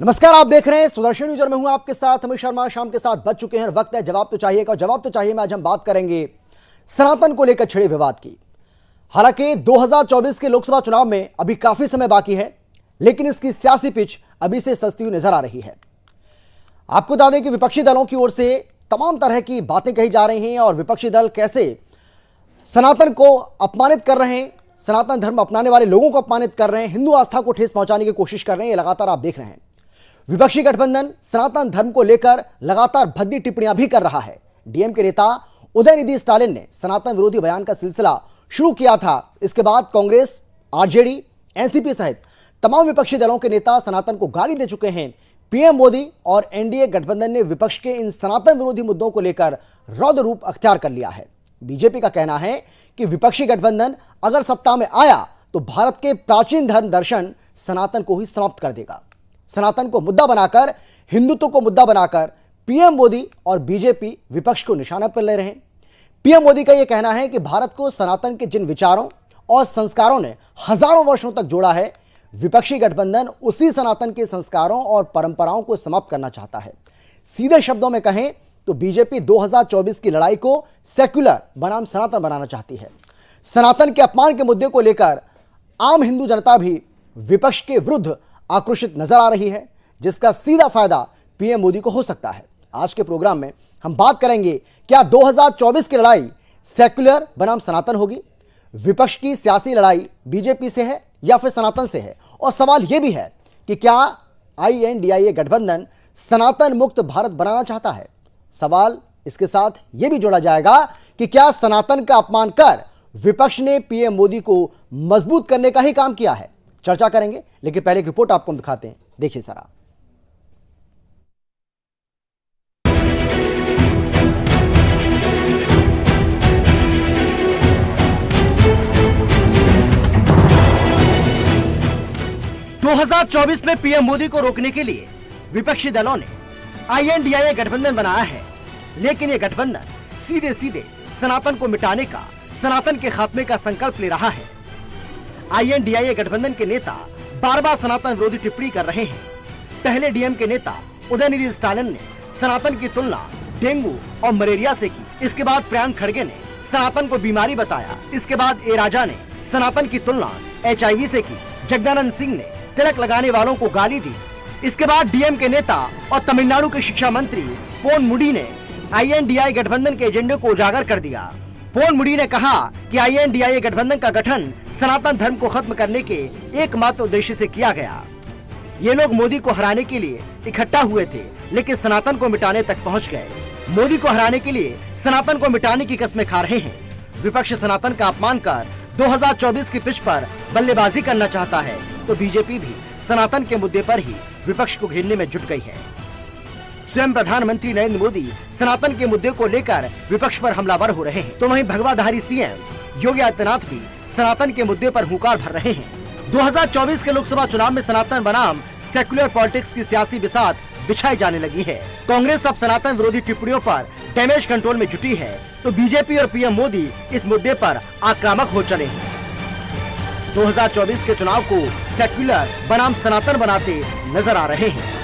नमस्कार, आप देख रहे हैं सुदर्शन न्यूज और मैं हूं आपके साथ अमित शर्मा। शाम के साथ बज चुके हैं, वक्त है जवाब तो चाहिए का। जवाब तो चाहिए में आज हम बात करेंगे सनातन को लेकर छिड़े विवाद की। हालांकि 2024 के लोकसभा चुनाव में अभी काफी समय बाकी है, लेकिन इसकी सियासी पिच अभी से सस्ती हुई नजर आ रही है। आपको बता दें कि विपक्षी दलों की ओर से तमाम तरह की बातें कही जा रही हैं और विपक्षी दल कैसे सनातन को अपमानित कर रहे हैं, सनातन धर्म अपनाने वाले लोगों को अपमानित कर रहे हैं, हिंदू आस्था को ठेस पहुंचाने की कोशिश कर रहे हैं। ये लगातार आप देख रहे हैं। विपक्षी गठबंधन सनातन धर्म को लेकर लगातार भद्दी टिप्पणियां भी कर रहा है। डीएम के नेता उदयनिधि स्टालिन ने सनातन विरोधी बयान का सिलसिला शुरू किया था। इसके बाद कांग्रेस, आरजेडी, एनसीपी सहित तमाम विपक्षी दलों के नेता सनातन को गाली दे चुके हैं। पीएम मोदी और एनडीए गठबंधन ने विपक्ष के इन सनातन विरोधी मुद्दों को लेकर रौद्र रूप अख्तियार कर लिया है। बीजेपी का कहना है कि विपक्षी गठबंधन अगर सत्ता में आया तो भारत के प्राचीन धर्म दर्शन सनातन को ही समाप्त कर देगा। सनातन को मुद्दा बनाकर, हिंदुत्व को मुद्दा बनाकर पीएम मोदी और बीजेपी विपक्ष को निशाना पर ले रहे हैं। पीएम मोदी का यह कहना है कि भारत को सनातन के जिन विचारों और संस्कारों ने हजारों वर्षों तक जोड़ा है, विपक्षी गठबंधन उसी सनातन के संस्कारों और परंपराओं को समाप्त करना चाहता है। सीधे शब्दों में कहें तो बीजेपी 2024 की लड़ाई को सेक्युलर बनाम सनातन बनाना चाहती है। सनातन के अपमान के मुद्दे को लेकर आम हिंदू जनता भी विपक्ष के विरुद्ध आक्रोशित नजर आ रही है, जिसका सीधा फायदा पीएम मोदी को हो सकता है। आज के प्रोग्राम में हम बात करेंगे, क्या 2024 की लड़ाई सेक्युलर बनाम सनातन होगी? विपक्ष की सियासी लड़ाई बीजेपी से है या फिर सनातन से है? और सवाल यह भी है कि क्या आईएनडीआईए गठबंधन सनातन मुक्त भारत बनाना चाहता है? सवाल इसके साथ यह भी जोड़ा जाएगा कि क्या सनातन का अपमान कर विपक्ष ने पीएम मोदी को मजबूत करने का ही काम किया है? चर्चा करेंगे, लेकिन पहले एक रिपोर्ट आपको हम दिखाते हैं, देखिए जरा। ...2024 में पीएम मोदी को रोकने के लिए विपक्षी दलों ने आईएनडीआईए गठबंधन बनाया है, लेकिन यह गठबंधन सीधे सीधे सनातन को मिटाने का, सनातन के खात्मे का संकल्प ले रहा है। आईएनडीआईए गठबंधन के नेता बार बार सनातन विरोधी टिप्पणी कर रहे हैं। पहले डीएम के नेता उदयनिधि स्टालिन ने सनातन की तुलना डेंगू और मलेरिया से की। इसके बाद प्रियंक खड़गे ने सनातन को बीमारी बताया। इसके बाद ए राजा ने सनातन की तुलना एचआईवी से की। जगदानंद सिंह ने तिलक लगाने वालों को गाली दी। इसके बाद डीएम के नेता और तमिलनाडु के शिक्षा मंत्री पोन मुडी ने आईएनडीआईए गठबंधन के एजेंडे को उजागर कर दिया। पोन मुडी ने कहा कि आईएनडीआईए गठबंधन का गठन सनातन धर्म को खत्म करने के एकमात्र उद्देश्य से किया गया। ये लोग मोदी को हराने के लिए इकट्ठा हुए थे, लेकिन सनातन को मिटाने तक पहुंच गए। मोदी को हराने के लिए सनातन को मिटाने की कस्में खा रहे हैं। विपक्ष सनातन का अपमान कर 2024 की पिच पर बल्लेबाजी करना चाहता है, तो बीजेपी भी सनातन के मुद्दे पर ही विपक्ष को घेरने में जुट गई है। स्वयं प्रधानमंत्री नरेंद्र मोदी सनातन के मुद्दे को लेकर विपक्ष पर हमलावर हो रहे हैं, तो वहीं भगवाधारी सीएम योगी आदित्यनाथ भी सनातन के मुद्दे पर हुंकार भर रहे हैं। 2024 के लोकसभा चुनाव में सनातन बनाम सेक्युलर पॉलिटिक्स की सियासी बिसात बिछाई जाने लगी है। कांग्रेस अब सनातन विरोधी टिप्पणियों पर डैमेज कंट्रोल में जुटी है, तो बीजेपी और पीएम मोदी इस मुद्दे पर आक्रामक हो चले हैं। 2024 के चुनाव को सेक्युलर बनाम सनातन बनाते नजर आ रहे हैं।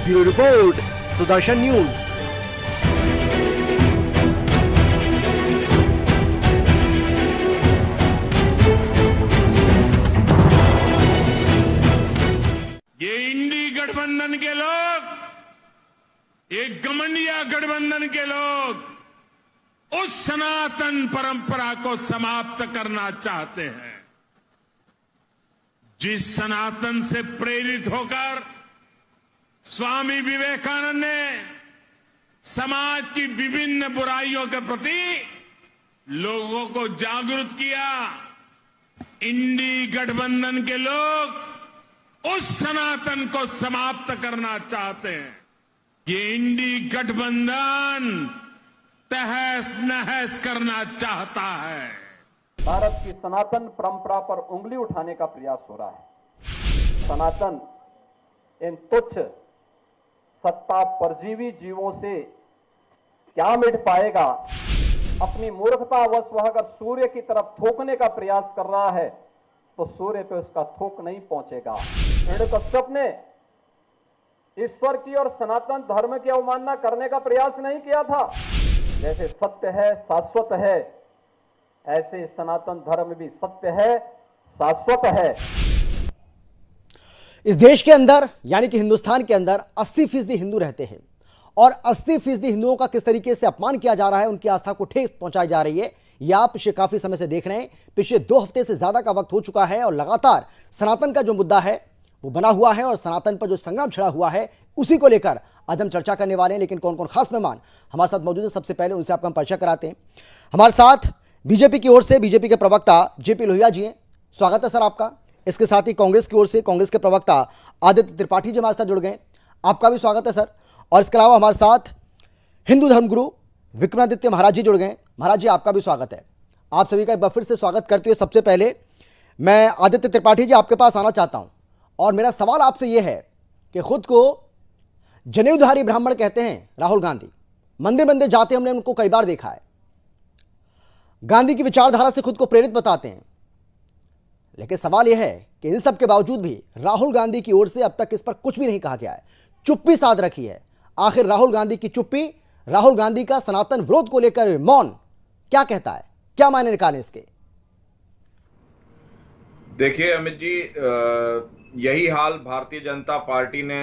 Bureau report, Sudarshan news. ये इंडी गठबंधन के लोग, ये गमंडिया गठबंधन के लोग उस सनातन परंपरा को समाप्त करना चाहते हैं जिस सनातन से प्रेरित होकर स्वामी विवेकानंद ने समाज की विभिन्न बुराइयों के प्रति लोगों को जागरूक किया। इंडी गठबंधन के लोग उस सनातन को समाप्त करना चाहते हैं। ये इंडी गठबंधन तहस नहस करना चाहता है। भारत की सनातन परंपरा पर उंगली उठाने का प्रयास हो रहा है। सनातन इन तुच्छ सत्ता परजीवी जीवों से क्या मिट पाएगा? अपनी मूर्खतावश वह अगर सूर्य की तरफ थूकने का प्रयास कर रहा है तो सूर्य पे उसका थूक नहीं पहुंचेगा। हिरण्यकश्यप ने ईश्वर की और सनातन धर्म की अवमानना करने का प्रयास नहीं किया था। जैसे सत्य है, शाश्वत है, ऐसे सनातन धर्म भी सत्य है, शाश्वत है। इस देश के अंदर यानी कि हिंदुस्तान के अंदर 80% हिंदू रहते हैं और 80% हिंदुओं का किस तरीके से अपमान किया जा रहा है, उनकी आस्था को ठेस पहुंचाई जा रही है, यह आप पिछले काफी समय से देख रहे हैं। पिछले 2 हफ्ते से ज्यादा का वक्त हो चुका है और लगातार सनातन का जो मुद्दा है वो बना हुआ है और सनातन पर जो संग्राम छिड़ा हुआ है उसी को लेकर आज हम चर्चा करने वाले हैं। लेकिन कौन कौन खास मेहमान हमारे साथ मौजूद है, सबसे पहले उनसे आपका हम परिचय कराते हैं। हमारे साथ बीजेपी की ओर से बीजेपी के प्रवक्ता जेपी लोहिया जी हैं, स्वागत है सर आपका। इसके साथ ही कांग्रेस की ओर से कांग्रेस के प्रवक्ता आदित्य त्रिपाठी जी हमारे साथ जुड़ गए, आपका भी स्वागत है सर। और इसके अलावा हमारे साथ हिंदू धर्मगुरु विक्रमादित्य महाराज जी जुड़ गए, महाराज जी आपका भी स्वागत है। आप सभी का एक बार फिर से स्वागत करते हुए सबसे पहले मैं आदित्य त्रिपाठी जी आपके पास आना चाहता हूं और मेरा सवाल आपसे यह है कि खुद को जनेऊधारी ब्राह्मण कहते हैं राहुल गांधी, मंदिर मंदिर जाते हमने उनको कई बार देखा है, गांधी की विचारधारा से खुद को प्रेरित बताते हैं, लेकिन सवाल यह है कि इन सब के बावजूद भी राहुल गांधी की ओर से अब तक इस पर कुछ भी नहीं कहा गया है, चुप्पी साध रखी है। आखिर राहुल गांधी की चुप्पी, राहुल गांधी का सनातन विरोध को लेकर मौन क्या कहता है, क्या मायने निकालें इसके? देखिए अमित जी, यही हाल भारतीय जनता पार्टी ने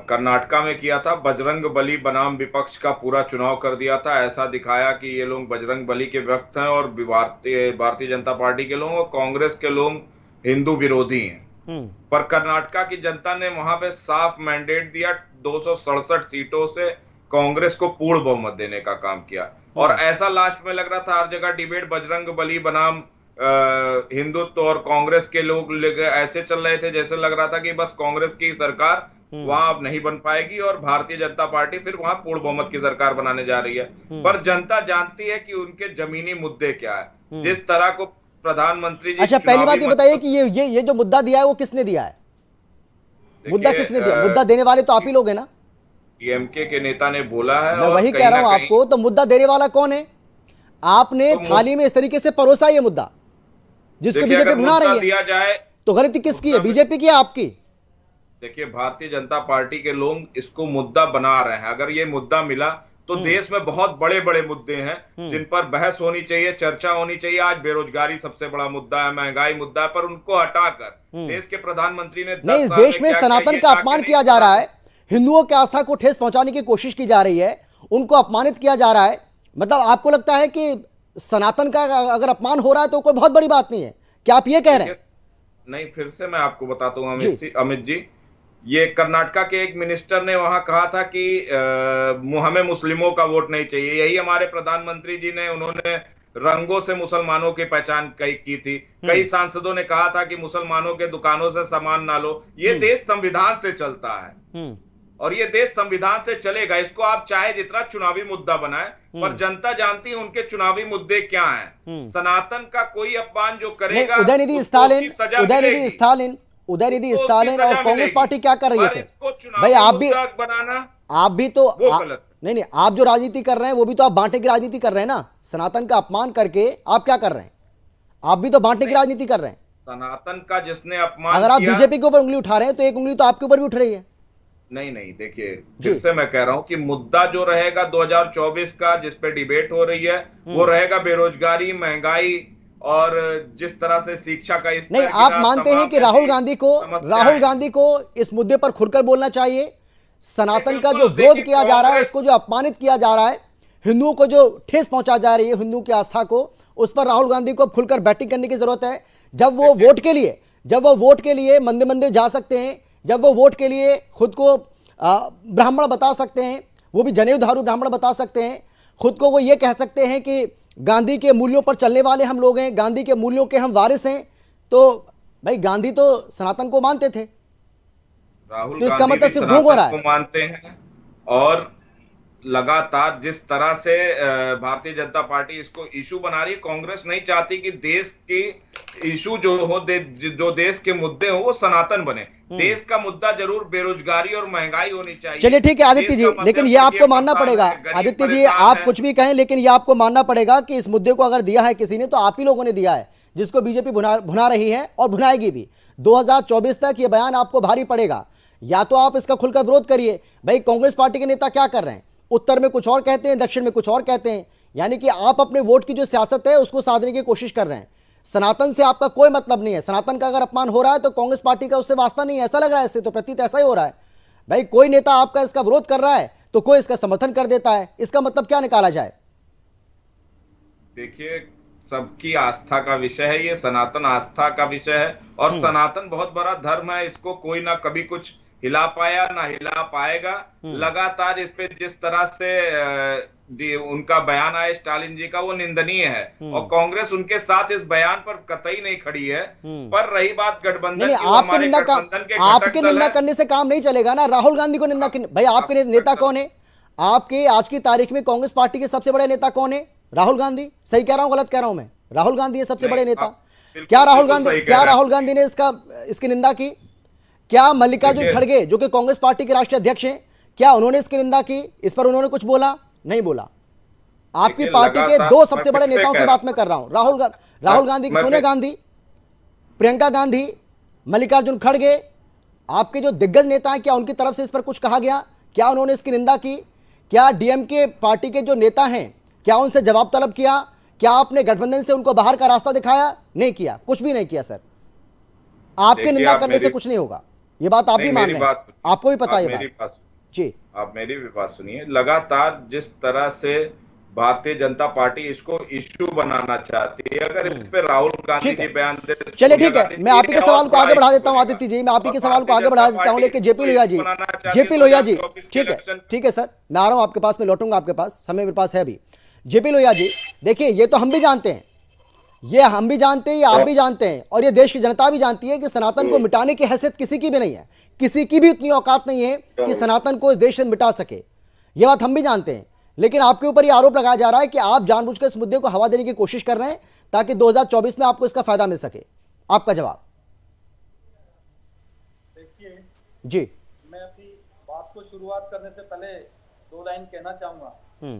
कर्नाटका में किया था। बजरंग बली बनाम विपक्ष का पूरा चुनाव कर दिया था। ऐसा दिखाया कि ये लोग बजरंग बली के भक्त हैं और भारतीय जनता पार्टी के लोग और कांग्रेस के लोग हिंदू विरोधी हैं। पर कर्नाटका की जनता ने वहां पे साफ मैंडेट दिया, 267 सीटों से कांग्रेस को पूर्ण बहुमत देने का काम किया। और ऐसा लास्ट में लग रहा था हर जगह डिबेट बजरंग बली बनाम हिंदुत्व और कांग्रेस के लोग ऐसे चल रहे थे जैसे लग रहा था कि बस कांग्रेस की सरकार वहां अब नहीं बन पाएगी और भारतीय जनता पार्टी फिर वहां पूर्ण बहुमत की सरकार बनाने जा रही है। पर जनता जानती है कि उनके जमीनी मुद्दे क्या है। जिस तरह को प्रधानमंत्री जी, अच्छा पहली बात ये बताइए कि ये जो मुद्दा दिया है वो किसने दिया है? मुद्दा किसने दिया? मुद्दा देने वाले तो आप ही लोग हैं ना? डीएमके के नेता ने बोला है। मैं वही कह रहा हूं आपको, तो मुद्दा देने वाला कौन है? आपने थाली में इस तरीके से परोसा ये मुद्दा जिसको बीजेपी भुना रही है, दिया जाए तो गलती किसकी है, बीजेपी की है आपकी? देखिए भारतीय जनता पार्टी के लोग इसको मुद्दा बना रहे हैं। अगर ये मुद्दा मिला तो देश में बहुत बड़े बड़े मुद्दे हैं जिन पर बहस होनी चाहिए, चर्चा होनी चाहिए। आज बेरोजगारी सबसे बड़ा मुद्दा है, महंगाई मुद्दा है, पर उनको हटाकर देश के प्रधानमंत्री ने नहीं, इस देश में सनातन का अपमान किया जा रहा है, हिंदुओं की आस्था को ठेस पहुंचाने की कोशिश की जा रही है, उनको अपमानित किया जा रहा है। मतलब आपको लगता है कि सनातन का अगर अपमान हो रहा है तो कोई बहुत बड़ी बात नहीं है, क्या आप ये कह रहे हैं? नहीं, फिर से मैं आपको बताता हूं अमित जी, ये कर्नाटका के एक मिनिस्टर ने वहां कहा था कि हमें मुस्लिमों का वोट नहीं चाहिए। यही हमारे प्रधानमंत्री जी ने, उन्होंने रंगों से मुसलमानों की पहचान की थी। कई सांसदों ने कहा था कि मुसलमानों के दुकानों से सामान ना लो। ये देश संविधान से चलता है और ये देश संविधान से चलेगा। इसको आप चाहे जितना चुनावी मुद्दा बनाए, पर जनता जानती है उनके चुनावी मुद्दे क्या हैं। सनातन का कोई अपमान जो करेगा, उदयनिधि स्टालिन और कांग्रेस पार्टी क्या कर रही है फिर? भाई आप भी तो नहीं, आप जो राजनीति कर रहे हैं वो भी तो आप बांटने की राजनीति कर रहे हैं ना। सनातन का अपमान करके आप क्या कर रहे हैं? आप भी तो बांटने की राजनीति कर रहे हैं। सनातन का जिसने अपमान, अगर आप बीजेपी के ऊपर उंगली उठा रहे हैं तो एक उंगली तो आपके ऊपर भी उठ रही है। नहीं, देखिए फिर से मैं कह रहा हूं कि मुद्दा जो रहेगा 2024 का जिस पे डिबेट हो रही है वो रहेगा बेरोजगारी, महंगाई और जिस तरह से शिक्षा का इस नहीं, आप मानते हैं कि राहुल गांधी को इस मुद्दे पर खुलकर बोलना चाहिए? सनातन का जो विरोध किया जा रहा है, उसको जो अपमानित किया जा रहा है, हिंदुओं को जो ठेस पहुंचा जा रही है, हिंदुओं की आस्था को, उस पर राहुल गांधी को खुलकर बैटिंग करने की जरूरत है। जब वो वोट के लिए मंदिर मंदिर जा सकते हैं, जब वो वोट के लिए खुद को ब्राह्मण बता सकते हैं, वो भी जनेऊधारू ब्राह्मण बता सकते हैं, खुद को वो ये कह सकते हैं कि गांधी के मूल्यों पर चलने वाले हम लोग हैं, गांधी के मूल्यों के हम वारिस हैं, तो भाई गांधी तो सनातन को मानते थे, राहुल तो इसका मतलब सिर्फ ढोंग हो रहा है। मानते हैं और लगातार जिस तरह से भारतीय जनता पार्टी इसको इशू बना रही है, कांग्रेस नहीं चाहती कि देश के इशू जो देश के मुद्दे हो वो सनातन बने। देश का मुद्दा जरूर बेरोजगारी और महंगाई होनी चाहिए। चलिए ठीक है आदित्य जी, लेकिन ये आपको मानना पड़ेगा, आदित्य जी आप कुछ भी कहें लेकिन ये आपको मानना पड़ेगा कि इस मुद्दे को अगर दिया है किसी ने तो आप ही लोगों ने दिया है, जिसको बीजेपी भुना रही है और भुनाएगी भी। 2024 तक ये बयान आपको भारी पड़ेगा। या तो आप इसका खुलकर विरोध करिए। भाई कांग्रेस पार्टी के नेता क्या कर रहे हैं, उत्तर में कुछ और कहते हैं, दक्षिण में कुछ और कहते हैं, यानी कि आप अपने वोट की जो सियासत है उसको साधने की कोशिश कर रहे हैं। सनातन से आपका कोई मतलब नहीं है। सनातन का अगर अपमान हो रहा है तो कांग्रेस पार्टी का उससे वास्ता नहीं है, ऐसा लग रहा है, इससे तो प्रतीत ऐसा ही हो रहा है। भाई कोई नेता आपका इसका विरोध कर रहा है तो कोई इसका समर्थन कर देता है, इसका मतलब क्या निकाला जाए? देखिए, सबकी आस्था का विषय है ये, सनातन आस्था का विषय है, और सनातन बहुत बड़ा धर्म है, इसको कोई ना कभी कुछ हिला पाया ना हिला पाएगा। लगातार इस पे जिस तरह से उनका बयान आया स्टालिन जी का, वो निंदनीय है, और कांग्रेस उनके साथ इस बयान पर कतई नहीं खड़ी है। पर रही बात गठबंधन की, आपके निंदा करने से काम नहीं चलेगा ना। राहुल गांधी को निंदा भाई आपके नेता कौन है? आपके आज की तारीख में कांग्रेस पार्टी के सबसे बड़े नेता कौन है? राहुल गांधी। सही कह रहा हूं, गलत कह रहा हूं मैं? राहुल गांधी है सबसे बड़े नेता। क्या राहुल गांधी ने इसकी निंदा की? क्या मल्लिकार्जुन खड़गे जो कि कांग्रेस पार्टी के राष्ट्रीय अध्यक्ष हैं, क्या उन्होंने इसकी निंदा की? इस पर उन्होंने कुछ बोला? नहीं बोला। आपकी पार्टी के दो सबसे बड़े नेताओं की बात मैं कर रहा हूं, राहुल गांधी, सोनिया गांधी, प्रियंका गांधी, मल्लिकार्जुन खड़गे, आपके जो दिग्गज नेता हैं, क्या उनकी तरफ से इस पर कुछ कहा गया? क्या उन्होंने इसकी निंदा की? क्या डीएमके पार्टी के जो नेता हैं, क्या उनसे जवाब तलब किया? क्या आपने गठबंधन से उनको बाहर का रास्ता दिखाया? नहीं किया, कुछ भी नहीं किया सर। आपके निंदा करने से कुछ नहीं होगा, ये बात आप भी मान रहे हैं, आपको भी पता है ये बात। जी, आप मेरी भी बात सुनिए। लगातार जिस तरह से भारतीय जनता पार्टी इसको इश्यू बनाना चाहती है, अगर इस पे राहुल गांधी जी बयान दे, चलिए ठीक है, मैं आप ही के सवाल को आगे बढ़ा देता हूं आदित्य जी, मैं आप ही के सवाल को आगे बढ़ा देता हूं, लेकिन जेपी लोहिया जी, ठीक है सर, मैं आ रहा हूं आपके पास, मैं लौटूंगा आपके पास, समय मेरे पास है अभी। जेपी लोहिया जी, देखिए ये तो हम भी जानते हैं, ये हम भी जानते हैं, ये आप भी जानते हैं, और ये देश की जनता भी जानती है कि सनातन को मिटाने की हैसियत किसी की भी नहीं है, किसी की भी उतनी औकात नहीं है कि सनातन को इस देश से मिटा सके। ये बात हम भी जानते हैं, लेकिन आपके ऊपर ये आरोप लगाया जा रहा है कि आप जानबूझकर इस मुद्दे को हवा देने की कोशिश कर रहे हैं ताकि 2024 में आपको इसका फायदा मिल सके। आपका जवाब? देखिए जी, मैं अपनी बात को शुरुआत करने से पहले दो लाइन कहना चाहूंगा।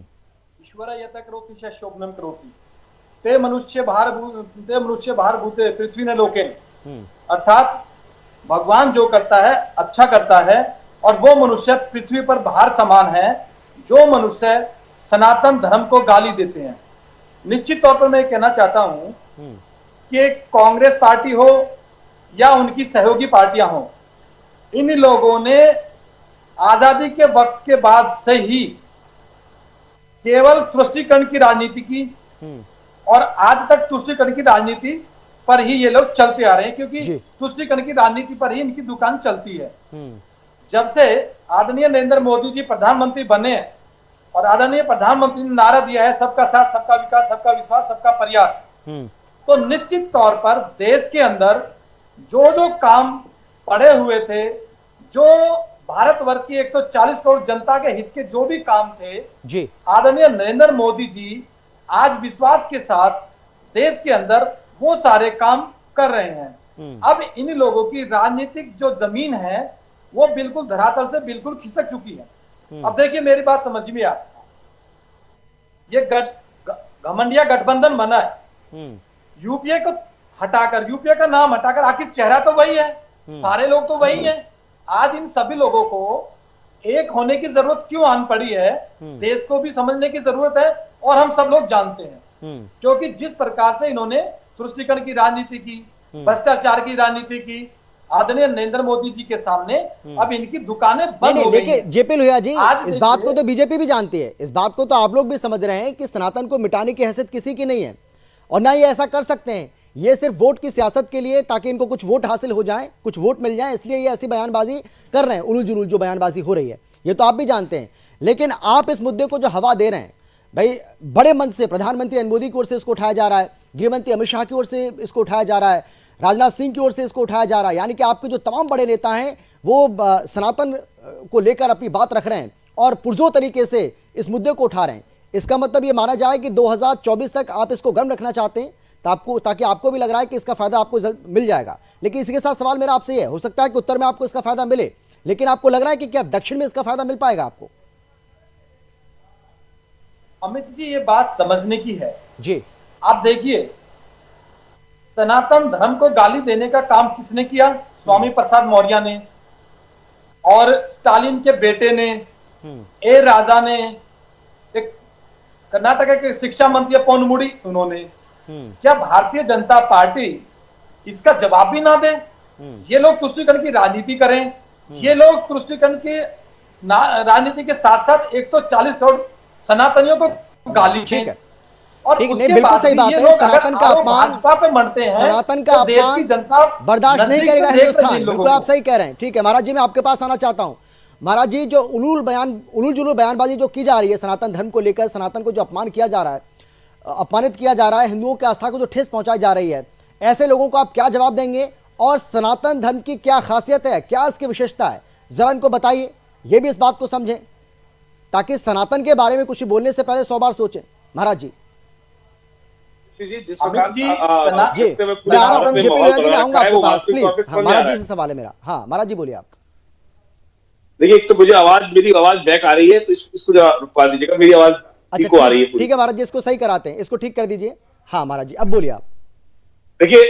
ईश्वर यत करोति शोभनम करोति ते मनुष्य भार भूते पृथ्वी न लोके, अर्थात भगवान जो करता है अच्छा करता है, और वो मनुष्य पृथ्वी पर भार समान है जो मनुष्य सनातन धर्म को गाली देते हैं। निश्चित तौर पर मैं कहना चाहता हूं कि कांग्रेस पार्टी हो या उनकी सहयोगी पार्टियां हो, इन लोगों ने आजादी के वक्त के बाद से ही केवल तुष्टीकरण की राजनीति की, और आज तक तुष्टीकरण की राजनीति पर ही ये लोग चलते आ रहे हैं, क्योंकि तुष्टीकरण की राजनीति पर ही इनकी दुकान चलती है। जब से आदरणीय नरेंद्र मोदी जी प्रधानमंत्री बने और आदरणीय प्रधानमंत्री ने नारा दिया है सबका साथ, सबका विकास, सबका विश्वास, सबका प्रयास, तो निश्चित तौर पर देश के अंदर जो जो काम पड़े हुए थे, जो भारतवर्ष की 140 करोड़ जनता के हित के जो भी काम थे जी, आदरणीय नरेंद्र मोदी जी आज विश्वास के साथ देश के अंदर वो सारे काम कर रहे हैं। अब इन लोगों की राजनीतिक जो जमीन है वो बिल्कुल धरातल से बिल्कुल खिसक चुकी है। अब देखिए मेरी बात समझ में आ, ये घमंडिया गठबंधन बना है, यूपीए को हटाकर, यूपीए का नाम हटाकर, आखिर चेहरा तो वही है, सारे लोग तो वही हैं। आज इन सभी लोगों को एक होने की जरूरत क्यों आन पड़ी है, देश को भी समझने की जरूरत है, और हम सब लोग जानते हैं, क्योंकि जिस प्रकार से इन्होंने तुष्टीकरण की राजनीति की, भ्रष्टाचार की राजनीति की, आदरणीय नरेंद्र मोदी जी के सामने अब इनकी दुकानें बंद हो गई हैं। जेपी लोहिया जी, इस बात को तो बीजेपी भी जानती है, इस बात को तो आप लोग भी समझ रहे हैं कि सनातन को मिटाने की हैसियत किसी की नहीं है, और ना ये ऐसा कर सकते हैं। ये सिर्फ वोट की सियासत के लिए, ताकि इनको कुछ वोट हासिल हो जाए, कुछ वोट मिल जाए, इसलिए ये ऐसी बयानबाजी कर रहे हैं, उलूल जुलूल जो बयानबाजी हो रही है, ये तो आप भी जानते हैं। लेकिन आप इस मुद्दे को जो हवा दे रहे हैं, भाई बड़े मंच से प्रधानमंत्री नरेंद्र मोदी की ओर से इसको उठाया जा रहा है, गृहमंत्री अमित शाह की ओर से इसको उठाया जा रहा है, राजनाथ सिंह की ओर से इसको उठाया जा रहा है, यानी कि आपके जो तमाम बड़े नेता हैं वो सनातन को लेकर अपनी बात रख रहे हैं और पुरजोर तरीके से इस मुद्दे को उठा रहे हैं। इसका मतलब ये माना जाए कि 2024 तक आप इसको गर्म रखना चाहते हैं, ताकि आपको भी लग रहा है कि इसका फायदा आपको मिल जाएगा। लेकिन इसी के साथ सवाल मेरा आपसे ये हो सकता है कि उत्तर में आपको इसका फायदा मिले, लेकिन आपको लग रहा है कि क्या दक्षिण में इसका फायदा मिल पाएगा आपको? अमित जी, ये बात समझने की है जी। आप देखिए, सनातन धर्म को गाली देने का काम किसने किया? स्वामी प्रसाद मौर्य ने। और स्टालिन के बेटे ने, ए राजा ने, एक कर्नाटक के शिक्षा मंत्री पोनमुड़ी, उन्होंने, क्या भारतीय जनता पार्टी इसका जवाब भी ना दे? ये लोग तुष्टीकरण की राजनीति करें, ये लोग तुष्टीकरण की राजनीति के साथ साथ 140 करोड़ सनातनियों को गाली दें, और ठीक, उसके नहीं, बिल्कुल बाद सही भी बात ये है। लोग सनातन अगर का आरोप अपमान, भाजपा पे मढ़ते हैं, सनातन का तो देश की जनता अपमान बर्दाश्त नहीं नजदीक करेगा से देख रही हिंदुस्तान। इन लोगों बिल्कुल आप को। सही कह रहे हैं। ठीक है महाराज जी, मैं आपके पास आना चाहता हूं। महाराज जी, जो उलूल जुलूल बयानबाजी जो की जा रही है सनातन धर्म को लेकर, सनातन को जो अपमान किया जा रहा है, अपमानित किया जा रहा है, हिंदुओं की आस्था को जो ठेस पहुंचाई जा रही है, ऐसे लोगों को आप क्या जवाब देंगे? और सनातन धर्म की क्या खासियत है, क्या इसकी विशेषता है, जरा इनको बताइए। ये भी इस बात को समझें, ताकि सनातन के बारे में कुछ बोलने से पहले 100 बार सोचें। महाराज जी जी, मैं आ रहा हूं, जेपी लोहिया जी, मैं आऊंगा आपके पास प्लीज। हाँ महाराज जी से सवाल है मेरा। हाँ महाराज जी बोलिए आप। देखिए, एक तो मुझे मेरी आवाज बैक आ रही है, तो इसको जरा रुकवा दीजिएगा, मेरी आवाज ठीक आ रही है। ठीक है महाराज जी, इसको सही कराते हैं, इसको ठीक कर दीजिए। हाँ महाराज जी, अब बोलिए आप। देखिए,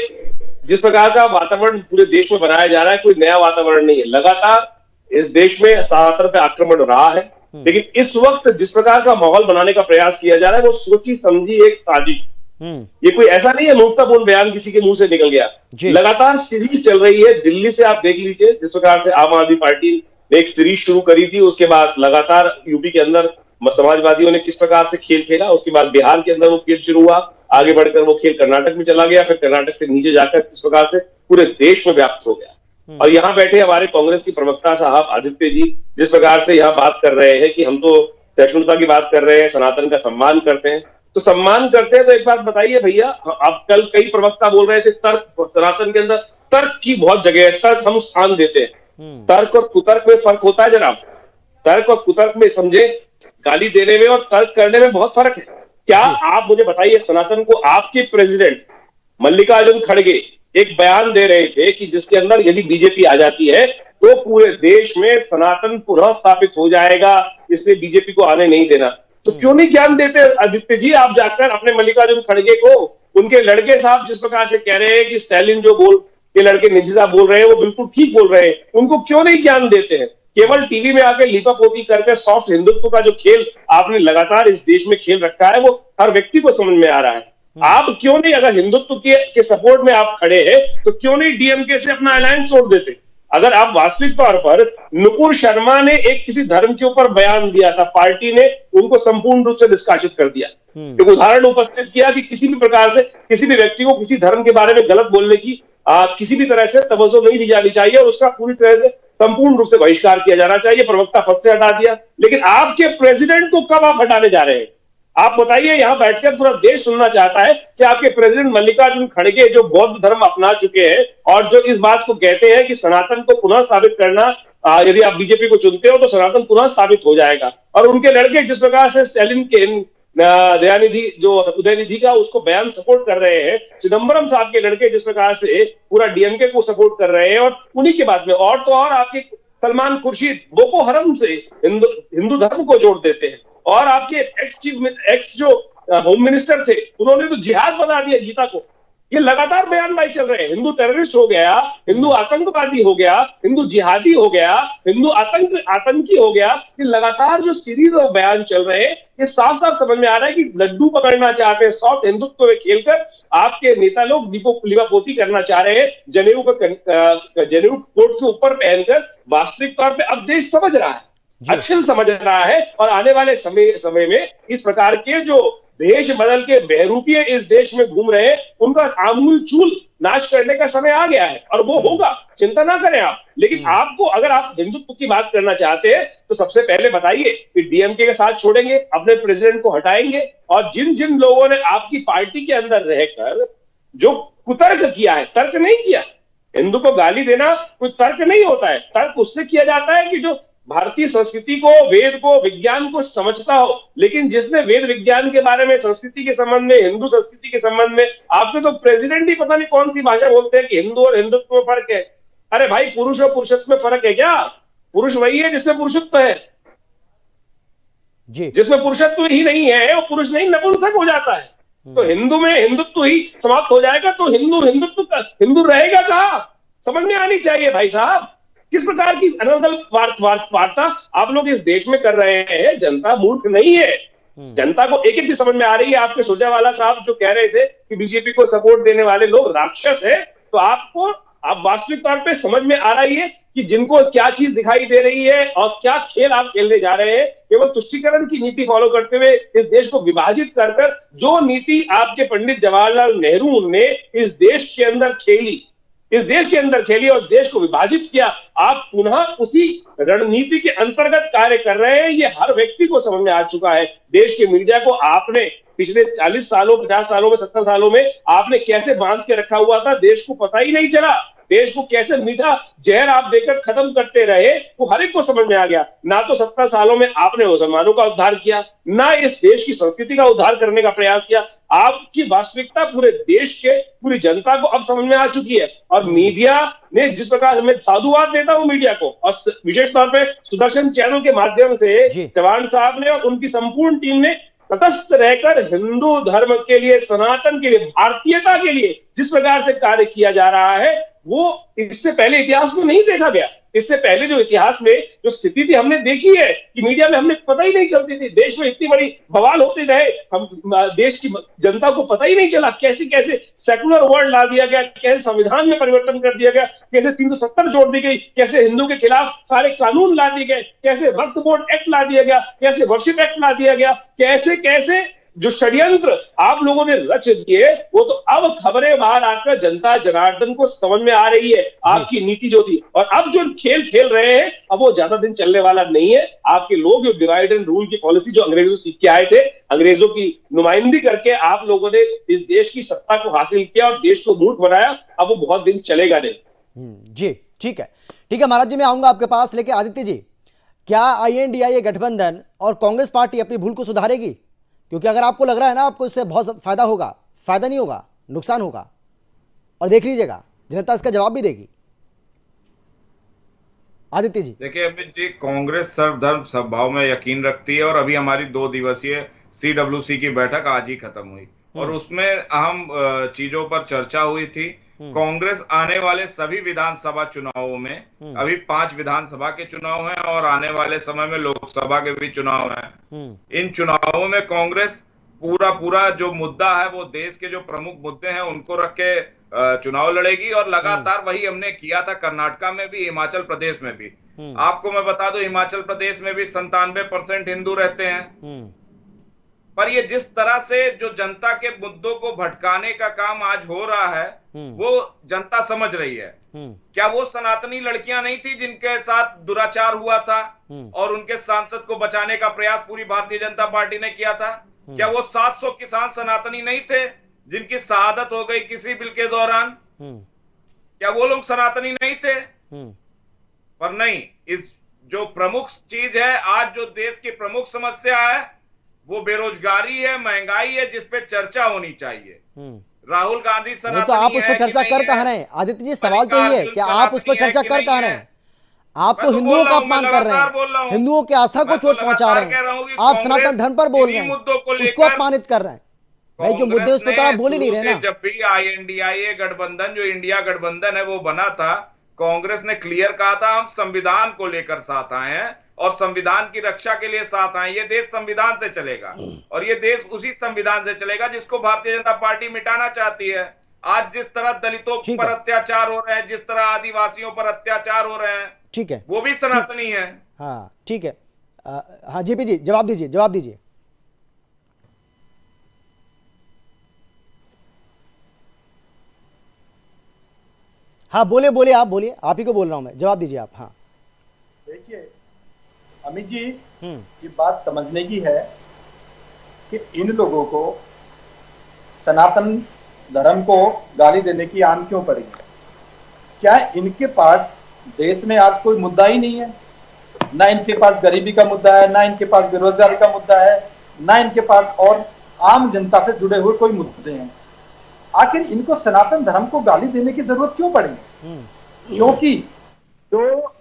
जिस प्रकार का वातावरण पूरे देश में बनाया जा रहा है, कोई नया वातावरण नहीं है। लगातार इस देश में सनातन पे आक्रमण रहा है, लेकिन इस वक्त जिस प्रकार का माहौल बनाने का प्रयास किया जा रहा है, वो सोची समझी एक साजिश। ये कोई ऐसा नहीं है मूर्खतापूर्ण बयान किसी के मुंह से निकल गया। लगातार सीरीज चल रही है। दिल्ली से आप देख लीजिए, जिस प्रकार से आम आदमी पार्टी ने एक सीरीज शुरू करी थी, उसके बाद लगातार यूपी के अंदर समाजवादियों ने किस प्रकार से खेल खेला, उसके बाद बिहार के अंदर वो खेल शुरू हुआ, आगे बढ़कर वो खेल कर्नाटक में चला गया, फिर कर्नाटक से नीचे जाकर किस प्रकार से पूरे देश में व्याप्त हो गया। और यहाँ बैठे हमारे कांग्रेस की प्रवक्ता साहब आदित्य जी जिस प्रकार से यहाँ बात कर रहे हैं कि हम तो सहिष्णुता की बात कर रहे हैं, सनातन का सम्मान करते हैं, तो सम्मान करते हैं तो एक बात बताइए भैया, अब कल कई प्रवक्ता बोल रहे थे तर्क, सनातन के अंदर तर्क की बहुत जगह है, तर्क हम स्थान देते हैं। तर्क और कुतर्क में फर्क होता है जनाब। तर्क और कुतर्क में समझे, गाली देने में और तर्क करने में बहुत फर्क है। क्या आप मुझे बताइए, सनातन को आपके प्रेसिडेंट मल्लिकार्जुन खड़गे एक बयान दे रहे थे कि जिसके अंदर यदि बीजेपी आ जाती है तो पूरे देश में सनातन पुनः स्थापित हो जाएगा, इसलिए बीजेपी को आने नहीं देना। तो क्यों नहीं ज्ञान देते आदित्य जी, आप जाकर अपने मल्लिकार्जुन खड़गे को, उनके लड़के साहब जिस प्रकार से कह रहे हैं कि स्टालिन जो ये लड़के निधि साहब बोल रहे हैं वो बिल्कुल ठीक बोल रहे हैं, उनको क्यों नहीं ज्ञान देते हैं? केवल टीवी में आकर लीपापोती करके सॉफ्ट हिंदुत्व का जो खेल आपने लगातार इस देश में खेल रखा है, वो हर व्यक्ति को समझ में आ रहा है। आप क्यों नहीं, अगर हिंदुत्व के सपोर्ट में आप खड़े हैं, तो क्यों नहीं डीएमके से अपना अलायंस तोड़ देते? अगर आप वास्तविक तौर पर, नुपुर शर्मा ने एक किसी धर्म के ऊपर बयान दिया था, पार्टी ने उनको संपूर्ण रूप से निष्कासित कर दिया। एक उदाहरण उपस्थित किया कि किसी भी प्रकार से किसी भी व्यक्ति को किसी धर्म के बारे में गलत बोलने की किसी भी तरह से तवज्जो नहीं दी जानी चाहिए, और उसका पूरी तरह से संपूर्ण रूप से बहिष्कार किया जाना चाहिए। प्रवक्ता पद से हटा दिया, लेकिन आपके प्रेसिडेंट को कब आप हटाने जा रहे हैं? आप बताइए, यहां बैठकर पूरा देश सुनना चाहता है कि आपके प्रेसिडेंट मल्लिकार्जुन खड़गे जो बौद्ध धर्म अपना चुके हैं और जो इस बात को कहते हैं कि सनातन को पुनः स्थापित करना, यदि आप बीजेपी को चुनते हो तो सनातन पुनः स्थापित हो जाएगा, और उनके लड़के जिस प्रकार से स्टालिन के दयानिधि जो उदयनिधि का उसको बयान सपोर्ट कर रहे हैं, चिदम्बरम साहब के लड़के जिस प्रकार से पूरा डीएमके को सपोर्ट कर रहे हैं, और उन्हीं के बाद में और तो और आपके सलमान खुर्शीद बोको हरम से हिंदू धर्म को जोड़ देते हैं, और आपके एक्स जो होम मिनिस्टर थे उन्होंने तो जिहाद बना दिया गीता को। ये लगातार बयानबाजी चल रहे हैं, हिंदू टेररिस्ट हो गया, हिंदू आतंकवादी हो गया, हिंदू जिहादी हो गया, हिंदू आतंकी हो गया। ये लगातार जो सीरीज ऑफ बयान चल रहे हैं, ये साफ साफ समझ में आ रहा है कि लड्डू पकड़ना चाहते हैं, सॉफ्ट हिंदुत्व में खेलकर आपके नेता लोग लिपापोती करना चाह रहे हैं, जनेऊ कोट के ऊपर पहनकर। वास्तविक तौर पर अब देश समझ रहा है, अक्षर समझ रहा है, और आने वाले समय में इस प्रकार के जो देश बदल के बहरूपीय इस देश में घूम रहे हैं, उनका आमूल चूल नाश करने का समय आ गया है, और वो होगा, चिंता ना करें आप। लेकिन आपको, अगर आप हिंदुत्व की बात करना चाहते हैं तो सबसे पहले बताइए कि डीएमके के साथ छोड़ेंगे, अपने प्रेसिडेंट को हटाएंगे, और जिन जिन लोगों ने आपकी पार्टी के अंदर रहकर जो कुतर्क किया है, तर्क नहीं किया। हिंदू को गाली देना कोई तर्क नहीं होता है। तर्क उससे किया जाता है कि जो भारतीय संस्कृति को, वेद को, विज्ञान को समझता हो। लेकिन जिसने वेद विज्ञान के बारे में, संस्कृति के संबंध में, हिंदू संस्कृति के संबंध में, आपके तो प्रेसिडेंट ही पता नहीं कौन सी भाषा बोलते हैं कि हिंदू और हिंदुत्व में फर्क है। अरे भाई, पुरुष और पुरुषत्व में फर्क है क्या? पुरुष वही है जिसमें पुरुषत्व है जी। जिसमें पुरुषत्व ही नहीं है वो पुरुष नहीं, नपुंसक हो जाता है। तो हिंदू में हिंदुत्व ही समाप्त हो जाएगा, तो हिंदू रहेगा कहाँ? समझ में आनी चाहिए भाई साहब। किस प्रकार की अनर्गल वार्ता आप लोग इस देश में कर रहे हैं? जनता मूर्ख नहीं है, जनता को एक एक चीज समझ में आ रही है। आपके सुरजेवाला साहब जो कह रहे थे कि बीजेपी को सपोर्ट देने वाले लोग राक्षस है, तो आपको आप वास्तविक तौर पे समझ में आ रही है कि जिनको क्या चीज दिखाई दे रही है और क्या खेल आप खेलने जा रहे हैं। केवल तुष्टीकरण की नीति फॉलो करते हुए इस देश को विभाजित कर कर जो नीति आपके पंडित जवाहरलाल नेहरू ने इस देश के अंदर खेली, इस देश के अंदर खेली और देश को विभाजित किया, आप पुनः उसी रणनीति के अंतर्गत कार्य कर रहे हैं। ये हर व्यक्ति को समझ में आ चुका है। देश के मीडिया को आपने पिछले 40 सालों, 50 सालों में, 70 सालों में आपने कैसे बांध के रखा हुआ था, देश को पता ही नहीं चला। देश को कैसे मीठा जहर आप देकर खत्म करते रहे, वो हर एक को समझ में आ गया। ना तो 70 सालों में आपने मुसलमानों का उद्धार किया, ना इस देश की संस्कृति का उद्धार करने का प्रयास किया। आपकी वास्तविकता पूरे देश के, पूरी जनता को अब समझ में आ चुकी है। और मीडिया ने जिस प्रकार, मैं साधुवाद देता हूं मीडिया को, और विशेष तौर पे सुदर्शन चैनल के माध्यम से चौहान साहब ने और उनकी संपूर्ण टीम ने तटस्थ रहकर हिंदू धर्म के लिए, सनातन के लिए, भारतीयता के लिए जिस प्रकार से कार्य किया जा रहा है, वो इससे पहले इतिहास में नहीं देखा गया। इससे पहले जो इतिहास में जो स्थिति थी हमने देखी है कि मीडिया में हमने पता ही नहीं चलती थी, देश में इतनी बड़ी बवाल होते रहे, हम देश की जनता को पता ही नहीं चला कैसे कैसे सेकुलर वर्ल्ड ला दिया गया, कैसे संविधान में परिवर्तन कर दिया गया, कैसे 370 जोड़ दी गई, कैसे हिंदू के खिलाफ सारे कानून ला दिए गए, कैसे वक्फ बोर्ड एक्ट ला दिया गया, कैसे वर्शिप एक्ट ला दिया गया, कैसे कैसे जो षड्यंत्र आप लोगों ने रच दिए, वो तो अब खबरें बाहर आकर जनता जनार्दन को समझ में आ रही है आपकी नीति जो थी। और अब जो खेल खेल रहे हैं, अब वो ज्यादा दिन चलने वाला नहीं है। आपके लोग जो डिवाइड एंड रूल की पॉलिसी जो अंग्रेजों से सीख के आए थे, अंग्रेजों की नुमाइंदगी करके आप लोगों ने इस देश की सत्ता को हासिल किया और देश को मूर्ख बनाया। अब वो बहुत दिन चलेगा नहीं। जी ठीक है महाराज जी, मैं आऊंगा आपके पास। लेकिन आदित्य जी, क्या INDIA गठबंधन और कांग्रेस पार्टी अपनी भूल को सुधारेगी? क्योंकि अगर आपको लग रहा है ना आपको इससे बहुत फायदा होगा, फायदा नहीं होगा, नुकसान होगा। और देख लीजिएगा, जनता इसका जवाब भी देगी। आदित्य जी देखिए अमित जी, कांग्रेस सर्वधर्म सद्भाव में यकीन रखती है और अभी हमारी 2 दिवसीय CWC की बैठक आज ही खत्म हुई और उसमें अहम चीजों पर चर्चा हुई थी। कांग्रेस आने वाले सभी विधानसभा चुनावों में, अभी 5 विधानसभा के चुनाव हैं और आने वाले समय में लोकसभा के भी चुनाव हैं। इन चुनावों में कांग्रेस पूरा जो मुद्दा है, वो देश के जो प्रमुख मुद्दे हैं उनको रख के चुनाव लड़ेगी और लगातार वही हमने किया था कर्नाटका में भी, हिमाचल प्रदेश में भी। आपको मैं बता दूं, हिमाचल प्रदेश में भी 97% हिंदू रहते हैं। पर ये जिस तरह से जो जनता के मुद्दों को भटकाने का काम आज हो रहा है, वो जनता समझ रही है। क्या वो सनातनी लड़कियां नहीं थी जिनके साथ दुराचार हुआ था और उनके सांसद को बचाने का प्रयास पूरी भारतीय जनता पार्टी ने किया था? क्या वो 700 किसान सनातनी नहीं थे जिनकी शहादत हो गई किसी बिल के दौरान? क्या वो लोग सनातनी नहीं थे? पर नहीं, इस जो प्रमुख चीज है आज, जो देश की प्रमुख समस्या है, वो बेरोजगारी है, महंगाई है, जिस पे चर्चा होनी चाहिए। राहुल गांधी सनातनी तो आप उस पर चर्चा कर कहां रहे हैं? आदित्य जी, सवाल तो ये है कि आप उस पर चर्चा कर कहां रहे हैं? आप तो हिंदुओं का अपमान कर रहे हैं, हिंदुओं की आस्था को चोट पहुंचा रहे हैं। आप सनातन धर्म पर बोल रहे हैं, उसको अपमानित कर रहे हैं। भाई जो मुद्दे उस पर तो आप बोल ही नहीं रहे ना। जब भी INDIA गठबंधन, जो इंडिया गठबंधन है, वो बना था, कांग्रेस ने क्लियर कहा था हम संविधान को लेकर साथ आए हैं और संविधान की रक्षा के लिए साथ आए। ये देश संविधान से चलेगा और ये देश उसी संविधान से चलेगा जिसको भारतीय जनता पार्टी मिटाना चाहती है। आज जिस तरह दलितों पर अत्याचार हो रहे हैं, जिस तरह आदिवासियों पर अत्याचार हो रहे हैं, ठीक है, वो भी सनातनी है। हाँ ठीक है। हाँ JP जी, जवाब दीजिए। हाँ बोलिए, आप ही को बोल रहा हूं मैं, जवाब दीजिए आप। हाँ देखिए अमित जी, ये बात समझने की है कि इन लोगों को सनातन धर्म को गाली देने की आन क्यों पड़ी? क्या इनके पास देश में आज कोई मुद्दा ही नहीं है? ना इनके पास गरीबी का मुद्दा है, ना इनके पास बेरोजगारी का मुद्दा है, ना इनके पास और आम जनता से जुड़े हुए कोई मुद्दे हैं। आखिर इनको सनातन धर्म को गाली देने की जरूरत क्यों पड़ी? क्योंकि जो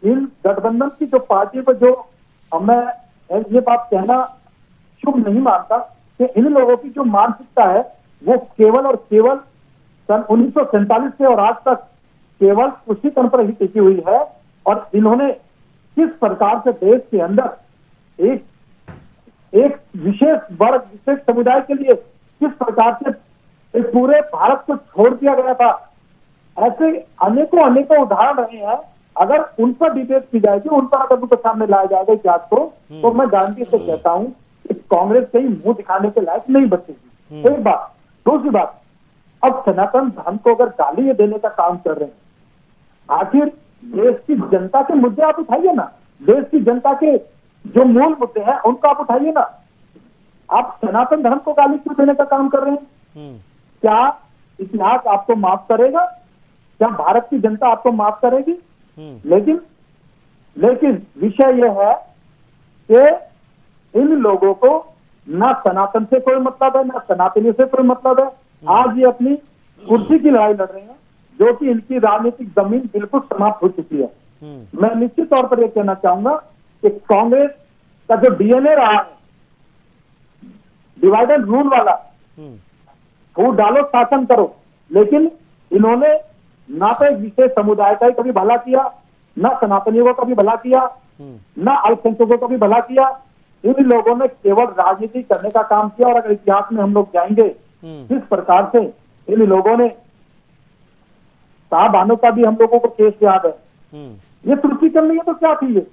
इन गठबंधन की जो पार्टी पर, जो मैं ये बात कहना शुभ नहीं मानता कि इन लोगों की जो मानसिकता है वो केवल और केवल सन 1947 से और आज तक केवल तुष्टिकरण पर ही टिकी हुई है। और इन्होंने किस प्रकार से देश के अंदर एक विशेष वर्ग, विशेष समुदाय के लिए किस प्रकार से इस पूरे भारत को छोड़ दिया गया था, ऐसे अनेकों अनेकों उदाहरण रहे हैं। अगर उन पर डिबेट की जाएगी, उन पर अगर उनके सामने लाया जाएगा इतिहास को, तो मैं गांधी से कहता हूं कि कांग्रेस कहीं मुंह दिखाने के लायक नहीं बचेगी। एक बात। दूसरी बात, अब सनातन धर्म को अगर गाली देने का काम कर रहे हैं, आखिर देश की जनता के मुद्दे आप उठाइए ना, देश की जनता के जो मूल मुद्दे हैं उनको आप उठाइए ना। आप सनातन धर्म को गाली क्यों देने का काम कर रहे हैं? क्या इतिहास आपको माफ करेगा? क्या भारत की जनता आपको माफ करेगी? लेकिन विषय यह है कि इन लोगों को ना सनातन से कोई मतलब है, ना सनातनी से कोई मतलब है। आज ये अपनी कुर्सी की लड़ाई लड़ रहे हैं, जो कि इनकी राजनीतिक जमीन बिल्कुल समाप्त हो चुकी है। मैं निश्चित तौर पर यह कहना चाहूंगा कि कांग्रेस का जो डीएनए रहा है, डिवाइड एंड रूल वाला, फूट डालो शासन करो, लेकिन इन्होंने ना तो एक विशेष समुदाय का ही कभी भला किया, ना सनातनियों को कभी भला किया, ना अल्पसंख्यकों को कभी भला किया। इन लोगों ने केवल राजनीति करने का काम किया। और अगर इतिहास में हम लोग जाएंगे किस प्रकार से इन लोगों ने, साहबानों का भी हम लोगों को केस याद है, ये तुष्टिकरण नहीं है तो क्या थी ये?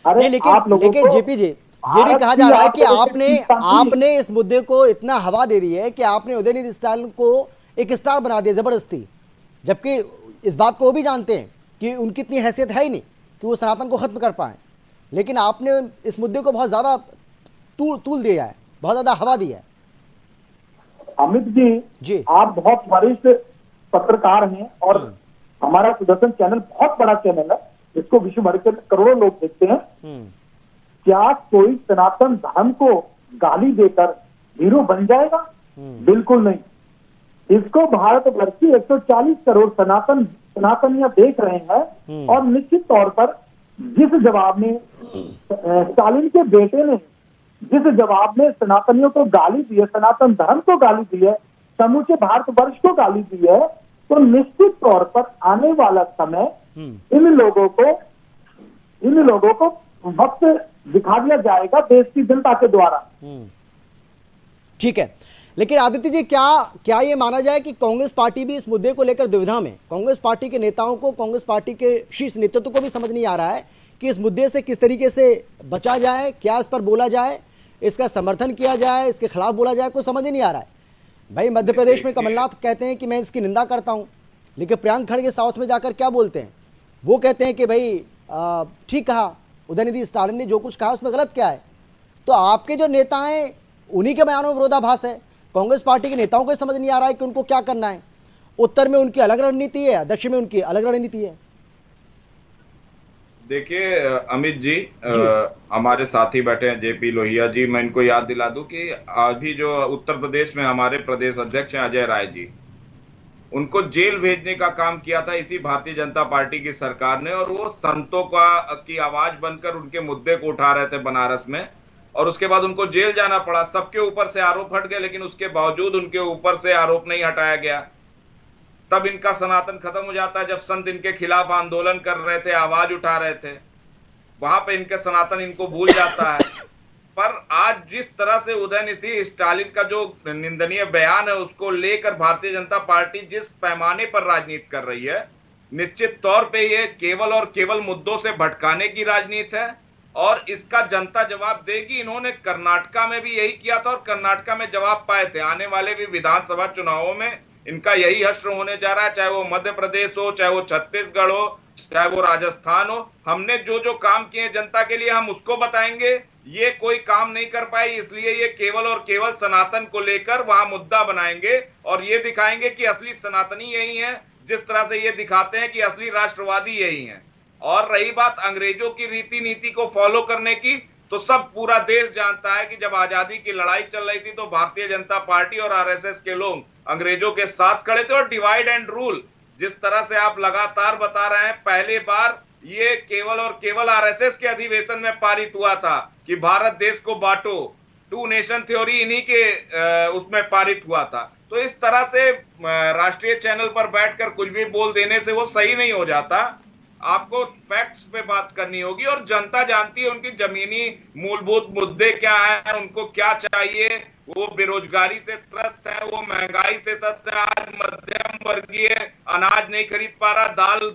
अरे लेकिन जेपी जी, ये भी कहा जा रहा है कि आपने इस मुद्दे को इतना हवा दे दी है कि आपने उदयनिधि स्टालिन को एक स्टार बना दिया जबरदस्ती, जबकि इस बात को वो भी जानते हैं कि उनकी इतनी हैसियत है ही नहीं कि वो सनातन को खत्म कर पाए। लेकिन आपने इस मुद्दे को बहुत ज्यादा तूल दिया है, बहुत ज्यादा हवा दी है। अमित जी, आप बहुत वरिष्ठ पत्रकार हैं और हमारा सुदर्शन चैनल बहुत बड़ा चैनल है, इसको विश्व भर के करोड़ों लोग देखते हैं। क्या कोई सनातन धर्म को गाली देकर हीरो बन जाएगा? बिल्कुल नहीं। इसको भारत भर की 140 करोड़ सनातनियां देख रहे हैं। और निश्चित तौर पर जिस जवाब में स्टालिन के बेटे ने जिस जवाब में सनातनियों को गाली दी है, सनातन धर्म को गाली दी है, समूचे भारतवर्ष को गाली दी है, तो निश्चित तौर पर आने वाला समय इन लोगों को वक्त दिखा दिया जाएगा देश की जनता के द्वारा। ठीक है, लेकिन आदित्य जी, क्या ये माना जाए कि कांग्रेस पार्टी भी इस मुद्दे को लेकर दुविधा में? कांग्रेस पार्टी के नेताओं को, कांग्रेस पार्टी के शीर्ष नेतृत्व को भी समझ नहीं आ रहा है कि इस मुद्दे से किस तरीके से बचा जाए, क्या इस पर बोला जाए, इसका समर्थन किया जाए, इसके खिलाफ बोला जाए, कुछ समझ ही नहीं आ रहा है। भाई मध्य प्रदेश में कमलनाथ कहते हैं कि मैं इसकी निंदा करता हूं, लेकिन प्रियंक खड़गे साउथ में जाकर क्या बोलते हैं? वो कहते हैं कि भाई ठीक कहा उदयनिधि स्टालिन ने, जो कुछ कहा उसमें गलत क्या है? तो आपके जो नेता हैं उन्हीं के बयानों में विरोधाभास है। कांग्रेस पार्टी के नेताओं को समझ नहीं आ रहा है कि उनको क्या करना है। उत्तर में उनकी अलग रणनीति है, दक्षिण में उनकी अलग रणनीति है। देखिए अमित जी, हमारे साथी बैठे हैं जेपी लोहिया जी, मैं इनको याद दिला दूं कि अभी जो उत्तर प्रदेश में हमारे प्रदेश अध्यक्ष हैं अजय राय जी, उनको जेल भेजने का काम किया था इसी भारतीय जनता पार्टी की सरकार ने। और वो संतों की आवाज बनकर उनके मुद्दे को उठा रहे थे बनारस में, और उसके बाद उनको जेल जाना पड़ा। सबके ऊपर से आरोप हट गए, लेकिन उसके बावजूद उनके ऊपर से आरोप नहीं हटाया गया। तब इनका सनातन खत्म हो जाता है। जब संत इनके खिलाफ आंदोलन कर रहे थे, आवाज उठा रहे थे, वहां पे इनके सनातन इनको भूल जाता है। पर आज जिस तरह से उदयनिधि स्टालिन का जो निंदनीय बयान है, उसको लेकर भारतीय जनता पार्टी जिस पैमाने पर राजनीति कर रही है, निश्चित तौर पे ये केवल और केवल मुद्दों से भटकाने की राजनीति है, और इसका जनता जवाब देगी। इन्होंने कर्नाटका में भी यही किया था और कर्नाटका में जवाब पाए थे। आने वाले भी विधानसभा चुनावों में इनका यही हश्र होने जा रहा है, चाहे वो मध्य प्रदेश हो, चाहे वो छत्तीसगढ़ हो, चाहे वो राजस्थान हो। हमने जो जो काम किए जनता के लिए हम उसको बताएंगे। ये कोई काम नहीं कर पाई, इसलिए ये केवल और केवल सनातन को लेकर वहां मुद्दा बनाएंगे और ये दिखाएंगे कि असली सनातनी यही है, जिस तरह से ये दिखाते हैं कि असली राष्ट्रवादी यही है। और रही बात अंग्रेजों की रीति नीति को फॉलो करने की, तो सब पूरा देश जानता है कि जब आजादी की लड़ाई चल रही थी तो भारतीय जनता पार्टी और आरएसएस के लोग अंग्रेजों के साथ खड़े थे। और डिवाइड एंड रूल जिस तरह से आप लगातार बता रहे हैं, पहली बार ये केवल और केवल आरएसएस के अधिवेशन में पारित हुआ था कि भारत देश को बांटो। 2 नेशन थ्योरी इन्हीं के उसमें पारित हुआ था। तो इस तरह से राष्ट्रीय चैनल पर बैठकर कुछ भी बोल देने से वो सही नहीं हो जाता। आपको फैक्ट्स पे बात करनी होगी और जनता जानती है उनकी जमीनी मूलभूत मुद्दे क्या है, उनको क्या चाहिए। वो बेरोजगारी से त्रस्त है, वो महंगाई से त्रस्त है। आज मध्यम वर्गीय अनाज नहीं खरीद पा रहा,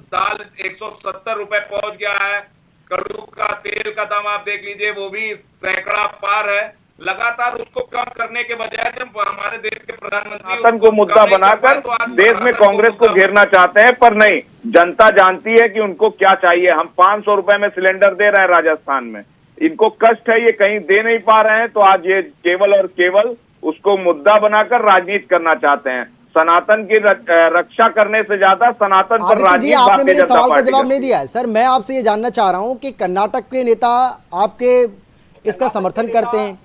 दाल 170 रुपए पहुंच गया है। कड़ू का तेल का दाम आप देख लीजिए, वो भी सैकड़ा पार है। लगातार उसको कम करने के बजाय जब हमारे देश के प्रधानमंत्री सनातन को मुद्दा बनाकर देश में कांग्रेस को घेरना चाहते हैं, पर नहीं, जनता जानती है कि उनको क्या चाहिए। हम 500 रुपए में सिलेंडर दे रहे हैं राजस्थान में, इनको कष्ट है, ये कहीं दे नहीं पा रहे हैं, तो आज ये केवल और केवल उसको मुद्दा बनाकर राजनीति करना चाहते हैं। सनातन की रक्षा करने से ज्यादा सनातन पर राजनीति आपने मेरे सवाल का जवाब नहीं दिया है सर। मैं आपसे ये जानना चाह रहा हूं कि कर्नाटक के नेता आपके इसका समर्थन करते हैं,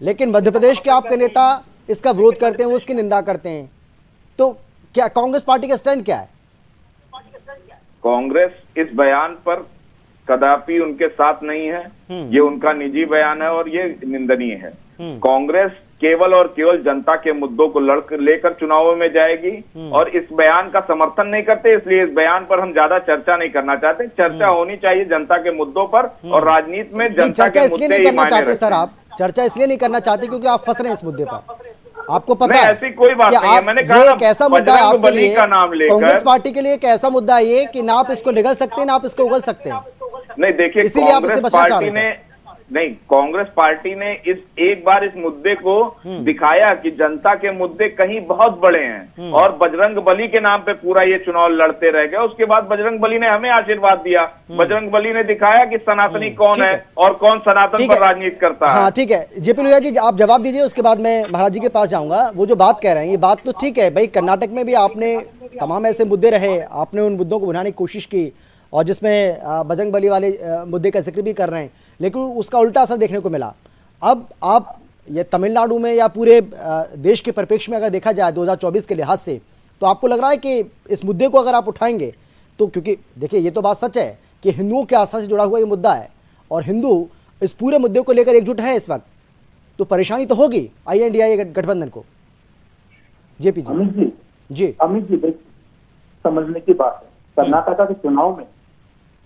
लेकिन मध्य प्रदेश के आपके नेता इसका विरोध करते हैं, वो उसकी निंदा करते हैं। तो क्या कांग्रेस पार्टी का स्टैंड क्या है? कांग्रेस इस बयान पर कदापि उनके साथ नहीं है। ये उनका निजी बयान है और ये निंदनीय है। कांग्रेस केवल और केवल जनता के मुद्दों को लेकर चुनावों में जाएगी और इस बयान का समर्थन नहीं करते, इसलिए इस बयान पर हम ज्यादा चर्चा नहीं करना चाहते। चर्चा होनी चाहिए जनता के मुद्दों पर, और राजनीति में जनता के मुद्दे नहीं करना चाहते सर। आप चर्चा इसलिए नहीं करना चाहते क्योंकि आप फंस रहे हैं इस मुद्दे पर। आपको पता है ऐसी कोई बात नहीं है। मैंने कहा ये एक ऐसा मुद्दा है आपके लिए, का नाम लेकर कांग्रेस पार्टी के लिए एक ऐसा मुद्दा है ये कि ना आप इसको निगल सकते हैं ना आप इसको उगल सकते हैं। नहीं, देखिए, इसीलिए आप इससे बचना चाह रहे हैं। नहीं, कांग्रेस पार्टी ने एक बार इस मुद्दे को दिखाया कि जनता के मुद्दे कहीं बहुत बड़े हैं, और बजरंग बली के नाम पे पूरा ये चुनाव लड़ते रह गए। उसके बाद बजरंग बली ने हमें आशीर्वाद दिया। बजरंग बली ने दिखाया कि सनातनी कौन है और कौन सनातन पर राजनीति करता है। हाँ, ठीक है। जेपी लोहिया जी, आप जवाब दीजिए, उसके बाद मैं महाराज जी के पास जाऊंगा। वो जो बात कह रहे हैं ये बात तो ठीक है भाई, कर्नाटक में भी आपने तमाम ऐसे मुद्दे रहे, आपने उन मुद्दों को बुझाने की कोशिश की, और जिसमें बजरंग बली वाले मुद्दे का जिक्र भी कर रहे हैं, लेकिन उसका उल्टा असर देखने को मिला। अब आप ये तमिलनाडु में या पूरे देश के परिप्रेक्ष्य में अगर देखा जाए 2024 के लिहाज से, तो आपको लग रहा है कि इस मुद्दे को अगर आप उठाएंगे तो, क्योंकि देखिए ये तो बात सच है कि हिंदुओं की आस्था से जुड़ा हुआ ये मुद्दा है और हिंदू इस पूरे मुद्दे को लेकर एकजुट है इस वक्त, तो परेशानी तो होगी INDA गठबंधन को। जेपी जी। अमित जी देखिए, समझने की बात है, कर्नाटक के चुनाव में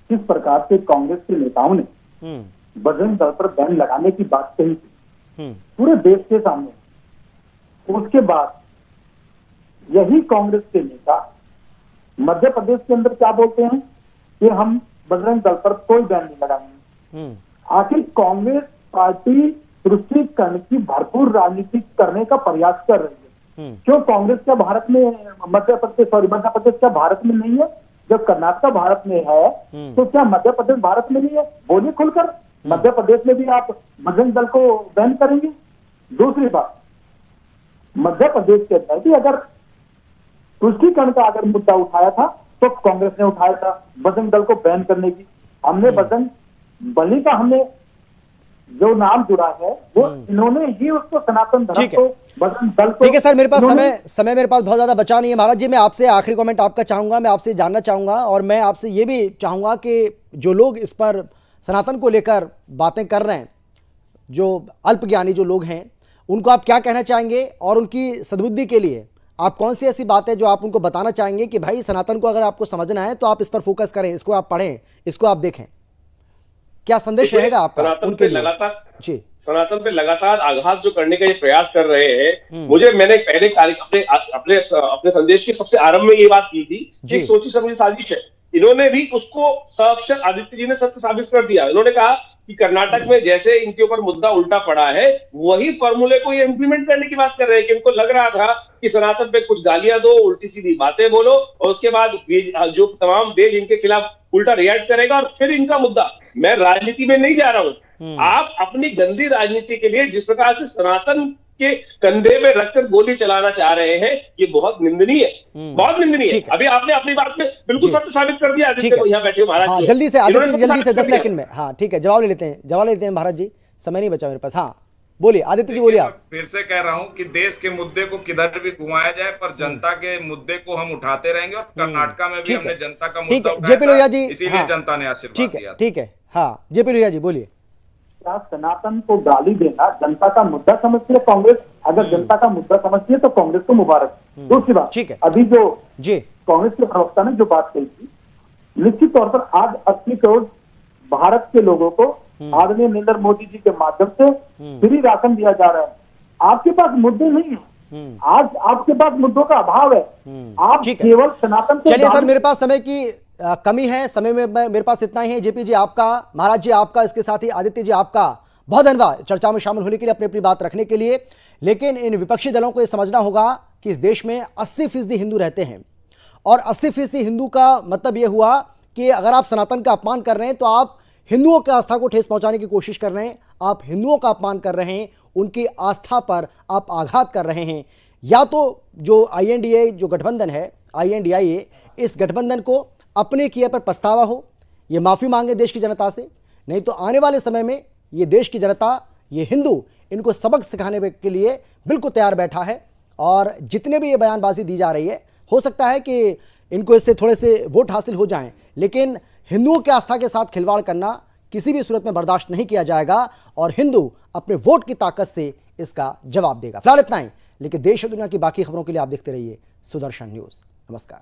किस प्रकार से कांग्रेस के नेताओं ने बजरंग दल पर बैन लगाने की बात कही थी पूरे देश के सामने। उसके बाद यही कांग्रेस के नेता मध्य प्रदेश के अंदर क्या बोलते हैं कि हम बजरंग दल पर कोई बैन नहीं लगाएंगे। आखिर कांग्रेस पार्टी तुष्टीकरण की भरपूर राजनीति करने का प्रयास कर रही है। क्यों कांग्रेस क्या भारत में, मध्य प्रदेश क्या भारत में नहीं है? जब कर्नाटक भारत में है तो क्या मध्य प्रदेश भारत में नहीं है? बोलिए खुलकर, मध्य प्रदेश में भी आप बजरंग दल को बैन करेंगे? दूसरी बात, मध्य प्रदेश के अंदर भी अगर तुष्टीकरण का अगर मुद्दा उठाया था तो कांग्रेस ने उठाया था बजरंग दल को बैन करने की। हमने बजरंग बली का हमने जो नाम जुड़ा है वो इन्होंने ही उसको सनातन धर्म को, बजरंग दल को। ठीक है सर, मेरे पास समय मेरे पास बहुत ज्यादा बचा नहीं है। महाराज जी, मैं आपसे आखिरी कमेंट आपका चाहूंगा, मैं आपसे जानना चाहूंगा, और मैं आपसे ये भी चाहूंगा कि जो लोग इस पर सनातन को लेकर बातें कर रहे हैं, जो अल्पज्ञानी जो लोग हैं, उनको आप क्या कहना चाहेंगे, और उनकी सद्बुद्धि के लिए आप कौन सी ऐसी बात है जो आप उनको बताना चाहेंगे कि भाई सनातन को अगर आपको समझना है तो आप इस पर फोकस करें, इसको आप पढ़ें, इसको आप देखें? क्या संदेश रहेगा आपका उनके लिए? जी, सनातन पे लगातार आघात जो करने का ये प्रयास कर रहे हैं, मैंने पहले अपने संदेश के सबसे आरंभ में ये बात की थी कि सोची समझी साजिश है। इन्होंने भी उसको साक्षात आदित्य जी ने सत्य साबित कर दिया। इन्होंने कहा कि कर्नाटक में जैसे इनके ऊपर मुद्दा उल्टा पड़ा है, वही फॉर्मूले को ये इंप्लीमेंट करने की बात कर रहे हैं कि इनको लग रहा था कि सनातन पे कुछ गालियां दो, उल्टी सीधी बातें बोलो, और उसके बाद जो तमाम देश इनके खिलाफ उल्टा रिएक्ट करेगा और फिर इनका मुद्दा। मैं राजनीति में नहीं जा रहा हूं, आप अपनी गंदी राजनीति के लिए जिस प्रकार से सनातन के कंधे में रखकर गोली चलाना चाह रहे हैं, ये बहुत निंदनीय है, बहुत निंदनीय है। अभी आपने अपनी बात में बिल्कुल सत्य साबित कर दिया। आदित्य को यहाँ बैठे महाराज, हाँ, जल्दी से आदित्य, जल्दी से 10 सेकंड में। हाँ ठीक है, जवाब ले लेते हैं महाराज जी, समय नहीं बचा मेरे पास। हाँ बोलिए आदित्य जी, बोलिए आप। फिर से कह रहा हूं कि देश के मुद्दे को किधर भी घुमाया जाए, पर जनता के मुद्दे को हम उठाते रहेंगे, और कर्नाटक में भी हमने जनता का मुद्दा उठाया, जेपी लोहिया जी, इसीलिए जनता ने आशीर्वाद दिया। ठीक है, हाँ जेपी लोहिया जी बोलिए। क्या सनातन को गाली देना जनता का मुद्दा समझती है कांग्रेस? अगर जनता का मुद्दा समझती है तो कांग्रेस को मुबारक। दूसरी बात, ठीक है। अभी जो जी कांग्रेस के प्रवक्ता ने जो बात कही थी, निश्चित तौर पर आज 80 करोड़ भारत के लोगों को आदरणीय नरेंद्र मोदी जी के माध्यम से फ्री राशन दिया जा रहा है। आपके पास मुद्दे नहीं है, आज आपके पास मुद्दों का अभाव है। आप ठीक है। केवल सनातन को चलिए सर, मेरे पास समय की कमी है, समय में मेरे पास इतना ही है। जेपी जी आपका, महाराज जी आपका, इसके साथ ही आदित्य जी आपका बहुत धन्यवाद चर्चा में शामिल होने के लिए, अपनी अपनी बात रखने के लिए। लेकिन इन विपक्षी दलों को यह समझना होगा कि इस देश में 80% हिंदू रहते हैं, और 80% हिंदू का मतलब यह हुआ कि अगर आप सनातन का अपमान कर रहे हैं तो आप हिंदुओं की आस्था को ठेस पहुंचाने की कोशिश कर रहे हैं, आप हिंदुओं का अपमान कर रहे हैं, उनकी आस्था पर आप आघात कर रहे हैं। या तो जो INDA जो गठबंधन है, INDIA, इस गठबंधन को अपने किए पर पछतावा हो, ये माफ़ी मांगे देश की जनता से, नहीं तो आने वाले समय में ये देश की जनता, ये हिंदू, इनको सबक सिखाने के लिए बिल्कुल तैयार बैठा है। और जितने भी ये बयानबाजी दी जा रही है, हो सकता है कि इनको इससे थोड़े से वोट हासिल हो जाएं, लेकिन हिंदुओं की आस्था के साथ खिलवाड़ करना किसी भी सूरत में बर्दाश्त नहीं किया जाएगा, और हिंदू अपने वोट की ताकत से इसका जवाब देगा। फिलहाल इतना ही, लेकिन देश और दुनिया की बाकी खबरों के लिए आप देखते रहिए सुदर्शन न्यूज़। नमस्कार।